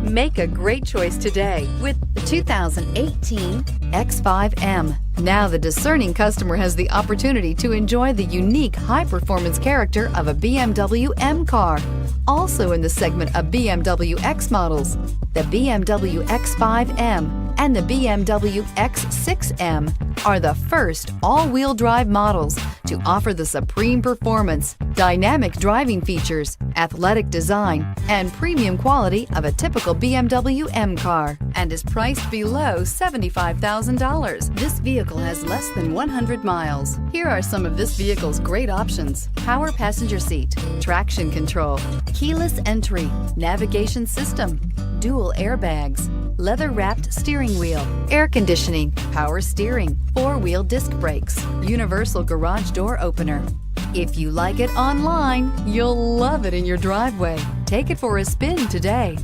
Make a great choice today with the 2018 X5 M. Now the discerning customer has the opportunity to enjoy the unique high-performance character of a BMW M car. Also in the segment of BMW X models, the BMW X5 M and the BMW X6 M are the first all-wheel drive models to offer the supreme performance, dynamic driving features, athletic design, and premium quality of a typical BMW M car, and is priced below $75,000. This vehicle has less than 100 miles. Here are some of this vehicle's great options: power passenger seat, traction control, keyless entry, navigation system, dual airbags, leather-wrapped steering wheel, air conditioning, power steering, four-wheel disc brakes, universal garage door opener. If you like it online, you'll love it in your driveway. Take it for a spin today.